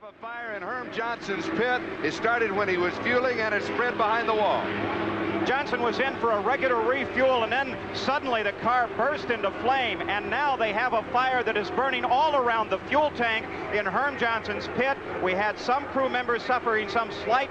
a fire in Herm Johnson's pit. It started when he was fueling, and it spread behind the wall. Johnson was in for a regular refuel, and then suddenly the car burst into flame, and now they have a fire that is burning all around the fuel tank in Herm Johnson's pit. We had some crew members suffering some slight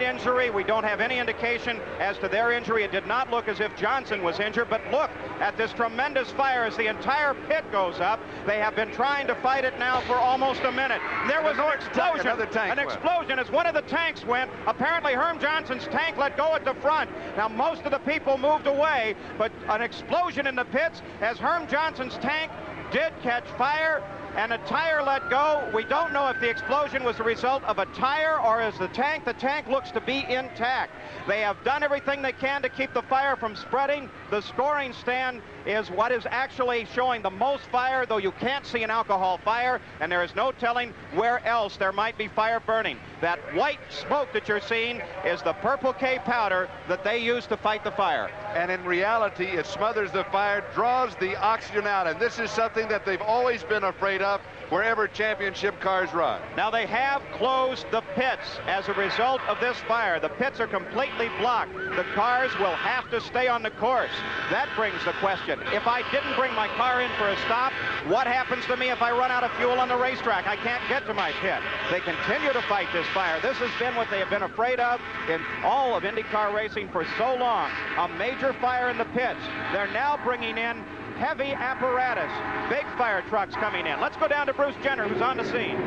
injury. We don't have any indication as to their injury. It did not look as if Johnson was injured, but look at this tremendous fire as the entire pit goes up. They have been trying to fight it now for almost a minute. There was an explosion. An explosion as one of the tanks went. Apparently Herm Johnson's tank let go at the front. Now most of the people moved away, but an explosion in the pits as Herm Johnson's tank did catch fire, and a tire let go. We don't know if the explosion was the result of a tire or is the tank. The tank looks to be intact. They have done everything they can to keep the fire from spreading. The scoring stand is what is actually showing the most fire, though you can't see an alcohol fire, and there is no telling where else there might be fire burning. That white smoke that you're seeing is the purple K powder that they use to fight the fire. And in reality, it smothers the fire, draws the oxygen out, and this is something that they've always been afraid of wherever championship cars run. Now they have closed the pits as a result of this fire. The pits are completely blocked. The cars will have to stay on the course. That brings the question. If I didn't bring my car in for a stop, what happens to me if I run out of fuel on the racetrack? I can't get to my pit. They continue to fight this fire. This has been what they have been afraid of in all of IndyCar racing for so long. A major fire in the pits. They're now bringing in heavy apparatus, big fire trucks coming in. Let's go down to Bruce Jenner, who's on the scene.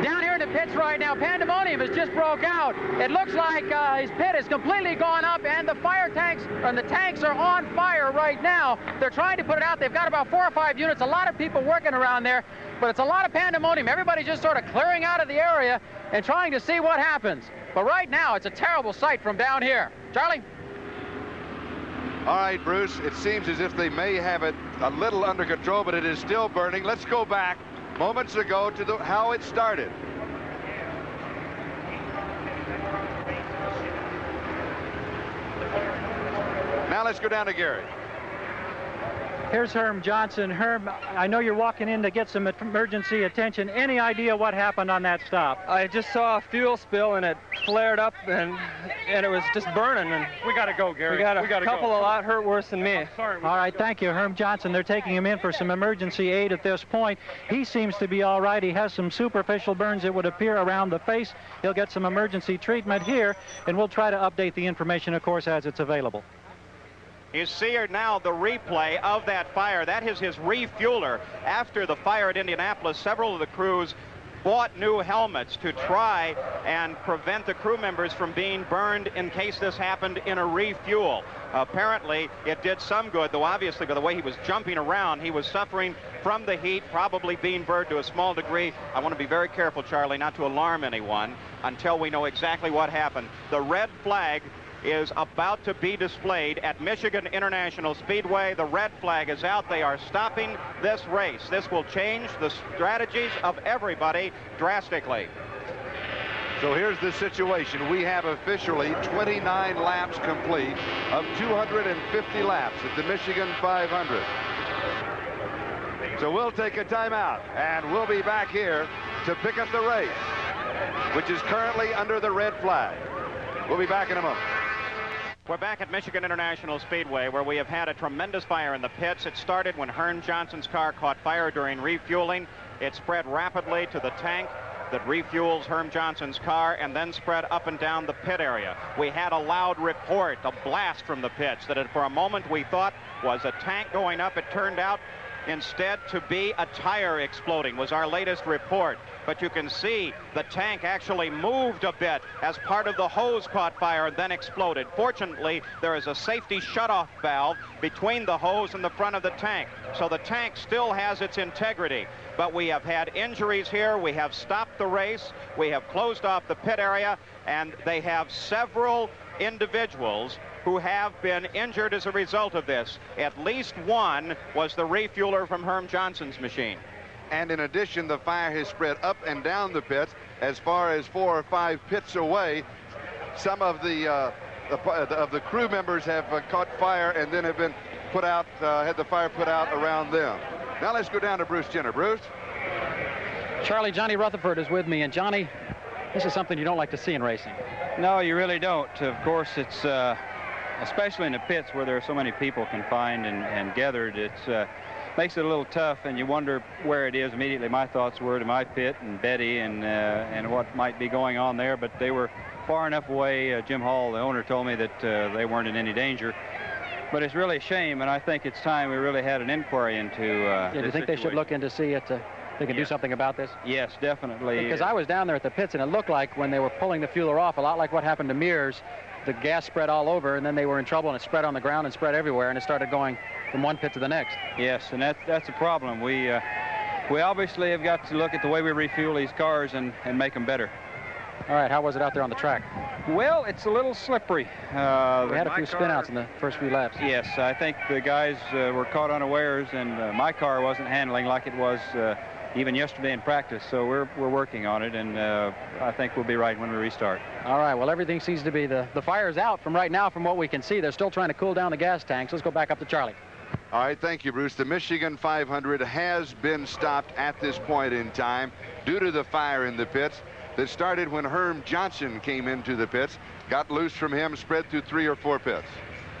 Down here in the pits right now, pandemonium has just broke out. It looks like his pit has completely gone up, and the fire tanks, and the tanks are on fire right now. They're trying to put it out. They've got about 4 or 5 units, a lot of people working around there, but it's a lot of pandemonium. Everybody's just sort of clearing out of the area and trying to see what happens. But right now, it's a terrible sight from down here. Charlie? All right, Bruce, it seems as if they may have it a little under control, but it is still burning. Let's go back moments ago to how it started. Now let's go down to Gary. Here's Herm Johnson. Herm, I know you're walking in to get some emergency attention. Any idea what happened on that stop? I just saw a fuel spill, and it flared up, and it was just burning. And we got to go, Gary. We got a couple a lot hurt worse than me. Sorry. All right, thank you, Herm Johnson. They're taking him in for some emergency aid at this point. He seems to be all right. He has some superficial burns, it would appear, around the face. He'll get some emergency treatment here, and we'll try to update the information, of course, as it's available. You see here now the replay of that fire. That is his refueler. After the fire at Indianapolis, several of the crews bought new helmets to try and prevent the crew members from being burned in case this happened in a refuel. Apparently, it did some good, though obviously by the way he was jumping around, he was suffering from the heat, probably being burned to a small degree. I want to be very careful, Charlie, not to alarm anyone until we know exactly what happened. The red flag is about to be displayed at Michigan International Speedway. The red flag is out. They are stopping this race. This will change the strategies of everybody drastically. So here's the situation. We have officially 29 laps complete of 250 laps at the Michigan 500. So we'll take a timeout, and we'll be back here to pick up the race, which is currently under the red flag. We'll be back in a moment. We're back at Michigan International Speedway, where we have had a tremendous fire in the pits. It started when Herm Johnson's car caught fire during refueling. It spread rapidly to the tank that refuels Herm Johnson's car, and then spread up and down the pit area. We had a loud report, a blast from the pits, that for a moment we thought was a tank going up. It turned out instead to be a tire exploding, was our latest report. But you can see the tank actually moved a bit as part of the hose caught fire and then exploded. Fortunately, there is a safety shutoff valve between the hose and the front of the tank, so the tank still has its integrity. But we have had injuries here. We have stopped the race. We have closed off the pit area, and they have several individuals who have been injured as a result of this. At least one was the refueler from Herm Johnson's machine. And in addition, the fire has spread up and down the pits as far as 4 or 5 pits away. Some of the crew members have caught fire and then have been put out, had the fire put out around them. Now let's go down to Bruce Jenner. Bruce? Charlie, Johnny Rutherford is with me, and Johnny, this is something you don't like to see in racing. No, you really don't. Of course, it's especially in the pits where there are so many people confined and gathered. It's makes it a little tough, and you wonder where it is. Immediately, my thoughts were to my pit and Betty and what might be going on there, but they were far enough away. Jim Hall, the owner, told me that they weren't in any danger. But it's really a shame, and I think it's time we really had an inquiry into do you think they should look in to see it? They can do something about this? Yes, definitely. Because I was down there at the pits, and it looked like when they were pulling the fueler off, a lot like what happened to Mears, the gas spread all over, and then they were in trouble, and it spread on the ground and spread everywhere, and it started going from one pit to the next. Yes, and that's a problem. We obviously have got to look at the way we refuel these cars and make them better. All right, how was it out there on the track? Well, it's a little slippery. We had a few spin-outs in the first few laps. Yes, I think the guys were caught unawares, and my car wasn't handling like it was even yesterday in practice, so we're working on it, and I think we'll be right when we restart. All right, well, everything seems to be the fire's out from right now from what we can see. They're still trying to cool down the gas tanks. Let's go back up to Charlie. All right, thank you, Bruce. The Michigan 500 has been stopped at this point in time due to the fire in the pits that started when Herm Johnson came into the pits, got loose from him, spread through 3 or 4 pits.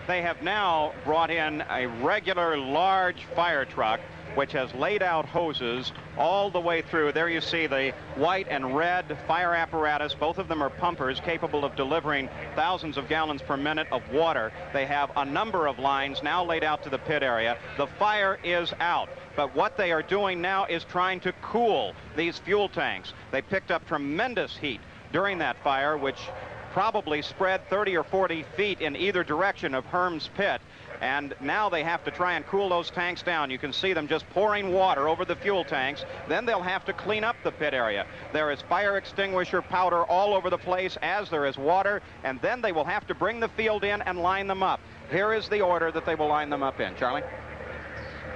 They have now brought in a regular large fire truck which has laid out hoses all the way through. There you see the white and red fire apparatus. Both of them are pumpers capable of delivering thousands of gallons per minute of water. They have a number of lines now laid out to the pit area. The fire is out, but what they are doing now is trying to cool these fuel tanks. They picked up tremendous heat during that fire, which probably spread 30 or 40 feet in either direction of Herm's pit. And now they have to try and cool those tanks down. You can see them just pouring water over the fuel tanks. Then they'll have to clean up the pit area. There is fire extinguisher powder all over the place, as there is water, and then they will have to bring the field in and line them up. Here is the order that they will line them up in. Charlie?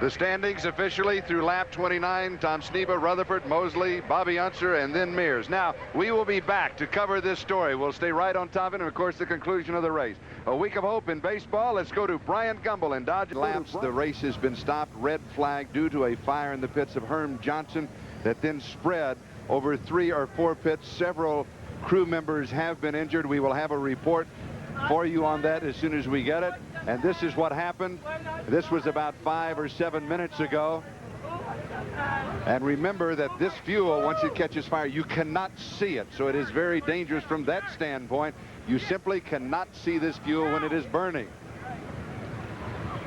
The standings officially through lap 29, Tom Sneva, Rutherford, Mosley, Bobby Unser, and then Mears. Now, we will be back to cover this story. We'll stay right on top of it, and, of course, the conclusion of the race. A week of hope in baseball. Let's go to Brian Gumbel in Dodge. Laps, the race has been stopped, red flag, due to a fire in the pits of Herm Johnson that then spread over 3 or 4 pits. Several crew members have been injured. We will have a report for you on that as soon as we get it. And this is what happened. This was about 5 or 7 minutes ago. And remember that this fuel, once it catches fire, you cannot see it. So it is very dangerous from that standpoint. You simply cannot see this fuel when it is burning.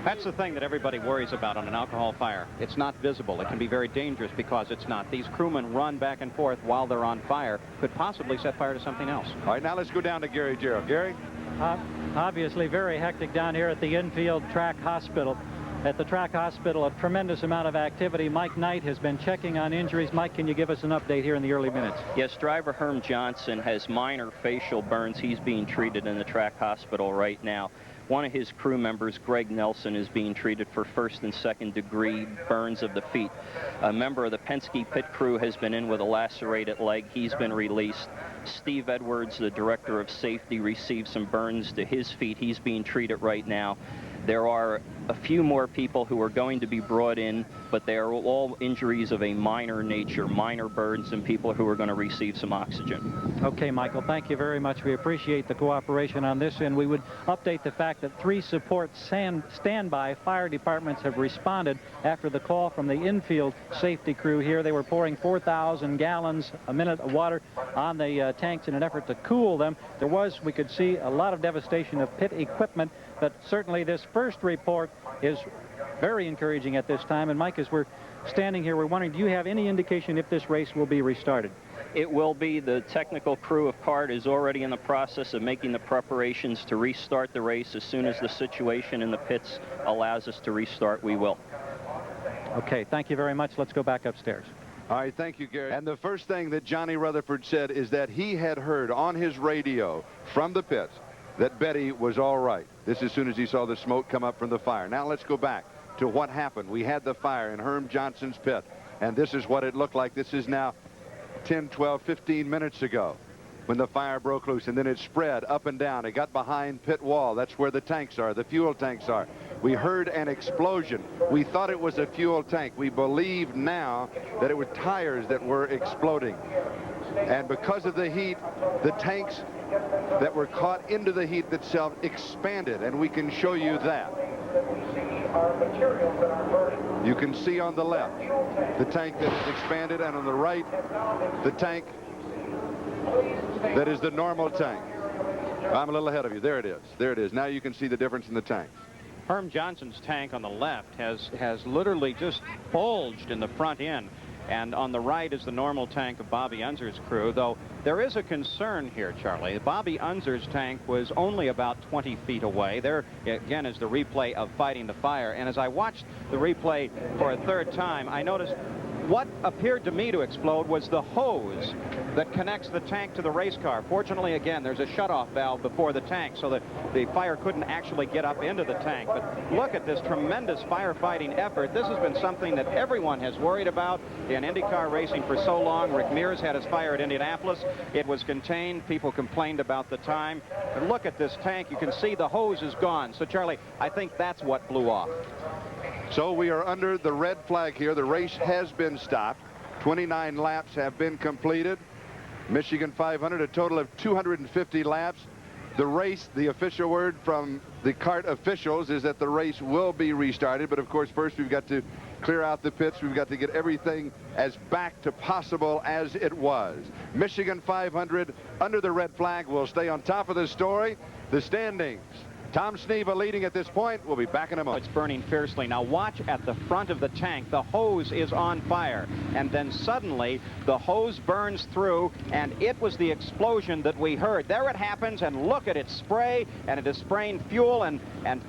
That's the thing that everybody worries about on an alcohol fire. It's not visible. It can be very dangerous because it's not. These crewmen run back and forth while they're on fire. Could possibly set fire to something else. All right, now let's go down to Gary Gerald. Gary? Obviously very hectic down here at the infield track hospital. At the track hospital, a tremendous amount of activity. Mike Knight has been checking on injuries. Mike, can you give us an update here in the early minutes? Yes, driver Herm Johnson has minor facial burns. He's being treated in the track hospital right now. One of his crew members, Greg Nelson, is being treated for 1st and 2nd degree burns of the feet. A member of the Penske pit crew has been in with a lacerated leg. He's been released. Steve Edwards, the director of safety, received some burns to his feet. He's being treated right now. There are a few more people who are going to be brought in, but they are all injuries of a minor nature, minor burns, and people who are going to receive some oxygen. Okay, Michael, thank you very much. We appreciate the cooperation on this, and we would update the fact that 3 support standby fire departments have responded after the call from the infield safety crew here. They were pouring 4,000 gallons a minute of water on the tanks in an effort to cool them. There was, we could see, a lot of devastation of pit equipment, but certainly this first report is very encouraging at this time. And Mike, as we're standing here, we're wondering, do you have any indication if this race will be restarted? It will be. The technical crew of CART is already in the process of making the preparations to restart the race. As soon as the situation in the pits allows us to restart, we will. Okay, thank you very much. Let's go back upstairs. All right, thank you, Gary. And the first thing that Johnny Rutherford said is that he had heard on his radio from the pits that Betty was all right. This as soon as he saw the smoke come up from the fire. Now let's go back to what happened. We had the fire in Herm Johnson's pit, and this is what it looked like. This is now 10, 12, 15 minutes ago when the fire broke loose, and then it spread up and down. It got behind pit wall. That's where the tanks are, the fuel tanks are. We heard an explosion. We thought it was a fuel tank. We believe now that it was tires that were exploding. And because of the heat, the tanks that were caught into the heat itself expanded, and we can show you that. You can see on the left the tank that is expanded, and on the right the tank that is the normal tank. I'm a little ahead of you. There it is. There it is. Now you can see the difference in the tanks. Herm Johnson's tank on the left has literally just bulged in the front end. And on the right is the normal tank of Bobby Unser's crew, though there is a concern here, Charlie. Bobby Unser's tank was only about 20 feet away. There, again, is the replay of fighting the fire. And as I watched the replay for a third time, I noticed what appeared to me to explode was the hose that connects the tank to the race car. Fortunately, again, there's a shutoff valve before the tank so that the fire couldn't actually get up into the tank. But look at this tremendous firefighting effort. This has been something that everyone has worried about in IndyCar racing for so long. Rick Mears had his fire at Indianapolis. It was contained. People complained about the time. But look at this tank. You can see the hose is gone. So, Charlie, I think that's what blew off. So we are under the red flag here. The race has been stopped. 29 laps have been completed. Michigan 500, a total of 250 laps. The race, the official word from the kart officials is that the race will be restarted. But of course, first we've got to clear out the pits. We've got to get everything as back to possible as it was. Michigan 500 under the red flag will stay on top of the story. The standings. Tom Sneva leading at this point. We'll be back in a moment. It's burning fiercely. Now watch at the front of the tank. The hose is on fire. And then suddenly the hose burns through, and it was the explosion that we heard. There it happens, and look at it spray, and it is spraying fuel and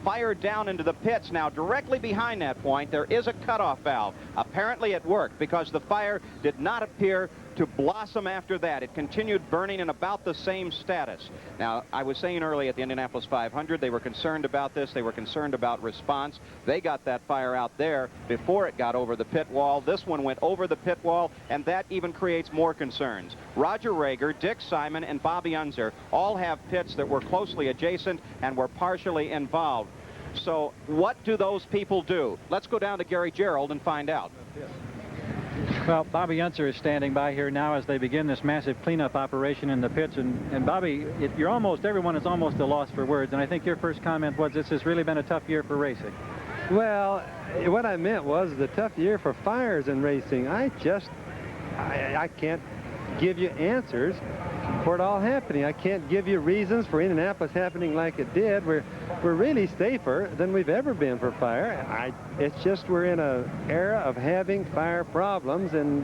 fired down into the pits. Now directly behind that point there is a cutoff valve. Apparently it worked because the fire did not appear to blossom after that. It continued burning in about the same status. Now, I was saying earlier at the Indianapolis 500, they were concerned about this. They were concerned about response. They got that fire out there before it got over the pit wall. This one went over the pit wall, and that even creates more concerns. Roger Rager, Dick Simon, and Bobby Unser all have pits that were closely adjacent and were partially involved. So what do those people do? Let's go down to Gary Gerald and find out. Well, Bobby Unser is standing by here now as they begin this massive cleanup operation in the pits. And Bobby, everyone is almost at a loss for words. And I think your first comment was this has really been a tough year for racing. Well, what I meant was the tough year for fires in racing. I can't give you answers for it all happening. I can't give you reasons for Indianapolis happening like it did. We're really safer than we've ever been for fire. It's just we're in an era of having fire problems, and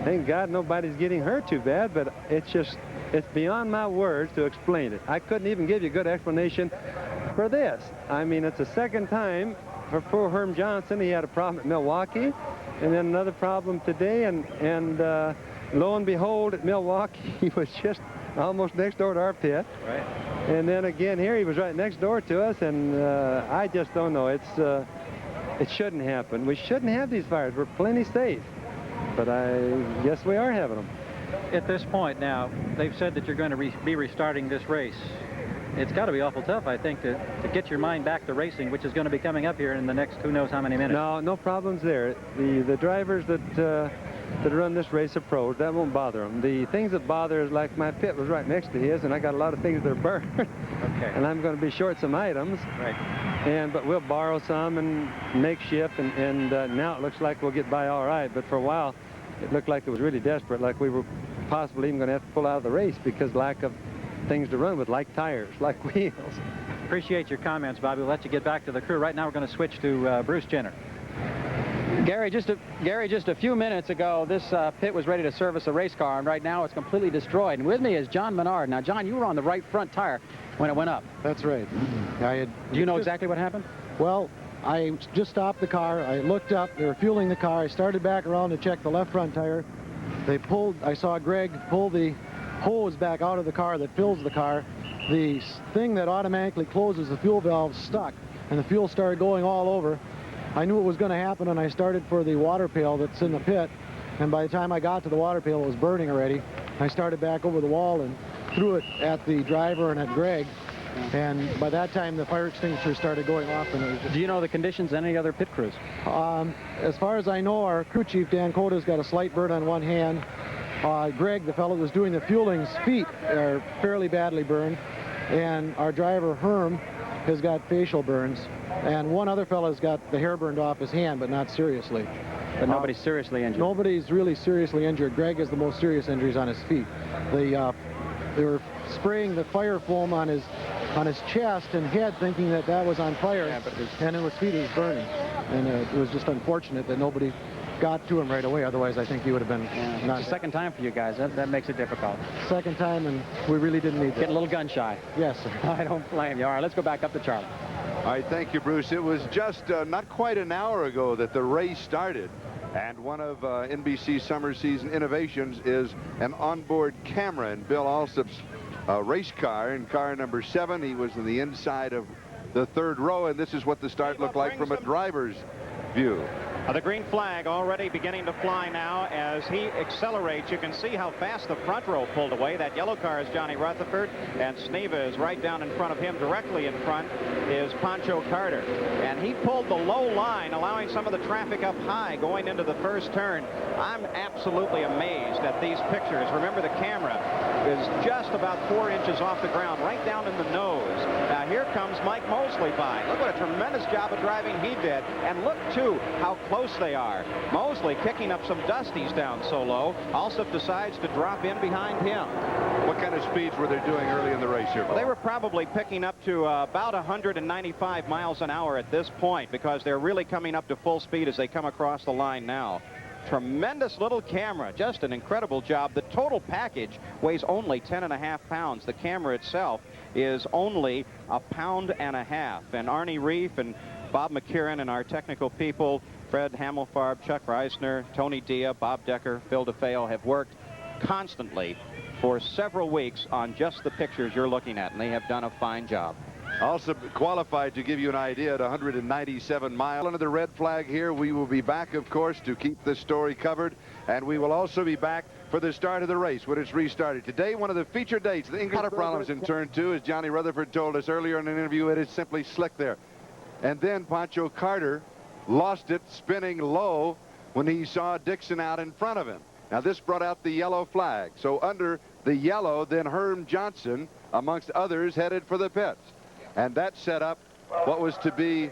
thank God nobody's getting hurt too bad, but it's beyond my words to explain it. I couldn't even give you a good explanation for this. I mean, it's the second time for poor Herm Johnson. He had a problem at Milwaukee, and then another problem today, and lo and behold, at Milwaukee, he was just almost next door to our pit. Right. And then again here, he was right next door to us, and I just don't know. It shouldn't happen. We shouldn't have these fires. We're plenty safe. But I guess we are having them. At this point now, they've said that you're going to be restarting this race. It's got to be awful tough, I think, to get your mind back to racing, which is going to be coming up here in the next who knows how many minutes. No problems there. The drivers that run this race are pros. That won't bother them. The things that bother is like my pit was right next to his, and I got a lot of things that are burned. Okay. And I'm going to be short some items. Right. But we'll borrow some and makeshift, and now it looks like we'll get by all right. But for a while, it looked like it was really desperate, like we were possibly even going to have to pull out of the race because lack of things to run with, like tires, like wheels. Appreciate your comments, Bobby. We'll let you get back to the crew. Right now, we're going to switch to Bruce Jenner. Gary, just a few minutes ago, this pit was ready to service a race car, and right now it's completely destroyed. And with me is John Menard. Now, John, you were on the right front tire when it went up. That's right. Do you know exactly what happened? Well, I just stopped the car. I looked up. They were fueling the car. I started back around to check the left front tire. I saw Greg pull the hose back out of the car that fills the car. The thing that automatically closes the fuel valve stuck, and the fuel started going all over. I knew it was going to happen, and I started for the water pail that's in the pit, and by the time I got to the water pail, it was burning already. I started back over the wall and threw it at the driver and at Greg, And by that time, the fire extinguisher started going off. And it was just... Do you know the conditions in any other pit crews? As far as I know, our crew chief, Dan Coda's got a slight burn on one hand. Greg, the fellow that was doing the fueling's feet are fairly badly burned. And our driver, Herm, has got facial burns. And one other fellow's got the hair burned off his hand, but not seriously. But nobody's seriously injured? Nobody's really seriously injured. Greg has the most serious injuries on his feet. They were spraying the fire foam on his chest and head, thinking that that was on fire, and in his feet it was burning. And it was just unfortunate that nobody got to him right away. Otherwise, I think he would have been not. It's the second time for you guys. That makes it difficult. Second time, and we really didn't need that. Getting a little gun shy. Yes, sir. I don't blame you. All right, let's go back up to Charlie. All right, thank you, Bruce. It was just not quite an hour ago that the race started. And one of NBC summer season innovations is an onboard camera in Bill Alsop's race car, in car number 7. He was in the inside of the 3rd row, and this is what the start looked like from a driver's view. The green flag already beginning to fly now as he accelerates. You can see how fast the front row pulled away. That yellow car is Johnny Rutherford, and Sneva is right down in front of him. Directly in front is Pancho Carter. And he pulled the low line, allowing some of the traffic up high going into the first turn. I'm absolutely amazed at these pictures. Remember, the camera is just about 4 inches off the ground, right down in the nose. Now here comes Mike Mosley by. Look what a tremendous job of driving he did. And look, too, how close they are. Mosley kicking up some dusties down so low. Alsop decides to drop in behind him. What kind of speeds were they doing early in the race here, Paul? Well, they were probably picking up to about 195 miles an hour at this point, because they're really coming up to full speed as they come across the line now. Tremendous little camera, just an incredible job. The total package weighs only 10.5 pounds. The camera itself is only 1.5 pounds. And Arnie Reef and Bob McKieran and our technical people, Fred Hamelfarb, Chuck Reisner, Tony Dia, Bob Decker, Phil DeFeo, have worked constantly for several weeks on just the pictures you're looking at, and they have done a fine job. Also qualified, to give you an idea, at 197 miles. Under the red flag here, we will be back, of course, to keep this story covered, and we will also be back for the start of the race when it's restarted. Today, one of the feature dates, the English problems in turn 2, as Johnny Rutherford told us earlier in an interview. It is simply slick there. And then Pancho Carter lost it spinning low when he saw Dixon out in front of him. Now this brought out the yellow flag. So under the yellow, then Herm Johnson, amongst others, headed for the pits. And that set up what was to be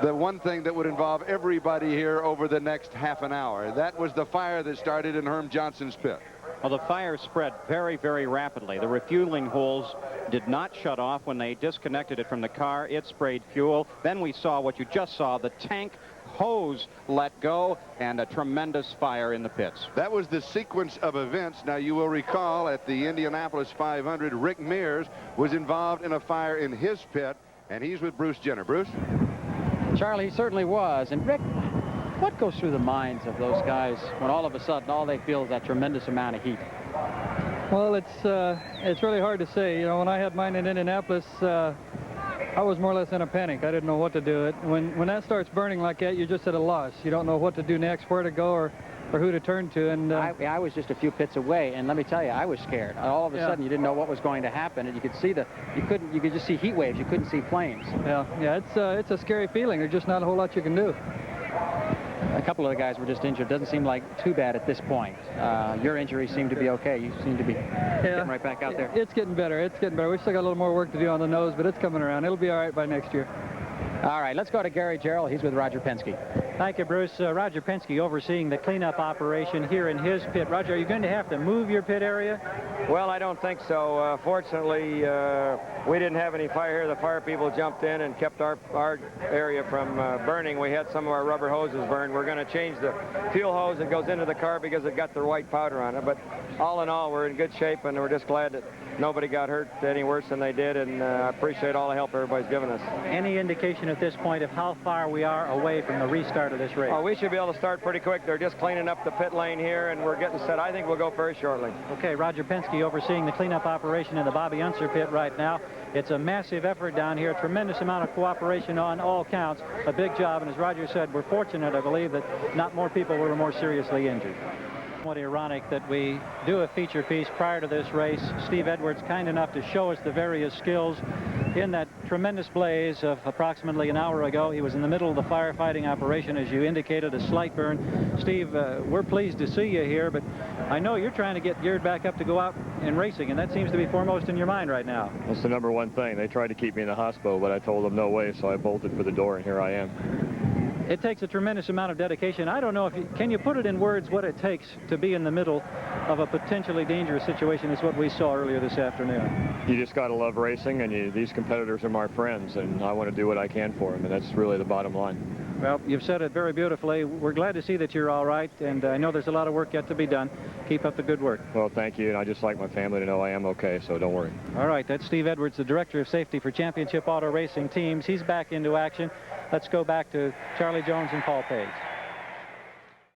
the one thing that would involve everybody here over the next half an hour. That was the fire that started in Herm Johnson's pit. Well, the fire spread very, very rapidly. The refueling holes did not shut off when they disconnected it from the car. It sprayed fuel. Then we saw what you just saw, the tank hose let go, and a tremendous fire in the pits. That was the sequence of events. Now, you will recall at the Indianapolis 500, Rick Mears was involved in a fire in his pit, and he's with Bruce Jenner. Bruce? Charlie, he certainly was. And Rick, what goes through the minds of those guys when all of a sudden all they feel is that tremendous amount of heat? Well, it's really hard to say. You know, when I had mine in Indianapolis, I was more or less in a panic. I didn't know what to do. When that starts burning like that, you're just at a loss. You don't know what to do next, where to go, or who to turn to. And I was just a few pits away, and let me tell you, I was scared. All of a sudden, you didn't know what was going to happen, and you could see you could just see heat waves. You couldn't see flames. Yeah, it's a scary feeling. There's just not a whole lot you can do. A couple of the guys were just injured. Doesn't seem like too bad at this point. Your injuries seem to be okay. You seem to be getting right back out there. It's getting better. It's getting better. We still got a little more work to do on the nose, but it's coming around. It'll be all right by next year. All right, let's go to Gary Gerald. He's with Roger Penske. Thank you, Bruce. Roger Penske overseeing the cleanup operation here in his pit. Roger, are you going to have to move your pit area? Well, I don't think so. Fortunately, we didn't have any fire here. The fire people jumped in and kept our area from burning. We had some of our rubber hoses burned. We're going to change the fuel hose that goes into the car because it got the white powder on it. But all in all, we're in good shape, and we're just glad that nobody got hurt any worse than they did, and I appreciate all the help everybody's given us. Any indication at this point of how far we are away from the restart of this race? Oh, we should be able to start pretty quick. They're just cleaning up the pit lane here, and we're getting set. I think we'll go very shortly. Okay, Roger Penske overseeing the cleanup operation in the Bobby Unser pit right now. It's a massive effort down here, a tremendous amount of cooperation on all counts, a big job, and as Roger said, we're fortunate, I believe, that not more people were more seriously injured. Somewhat ironic that we do a feature piece prior to this race. Steve Edwards kind enough to show us the various skills. In that tremendous blaze of approximately an hour ago, he was in the middle of the firefighting operation, as you indicated, a slight burn. Steve, we're pleased to see you here, but I know you're trying to get geared back up to go out in racing, and that seems to be foremost in your mind right now. That's the number one thing. They tried to keep me in the hospital, but I told them no way, so I bolted for the door, and here I am. It takes a tremendous amount of dedication. I don't know if can you put it in words what it takes to be in the middle of a potentially dangerous situation as what we saw earlier this afternoon? You just got to love racing, and these competitors are my friends, and I want to do what I can for them, and that's really the bottom line. Well, you've said it very beautifully. We're glad to see that you're all right, and I know there's a lot of work yet to be done. Keep up the good work. Well, thank you, and I just like my family to know I am okay, so don't worry. All right, that's Steve Edwards, the Director of Safety for Championship Auto Racing Teams. He's back into action. Let's go back to Charlie Jones and Paul Page.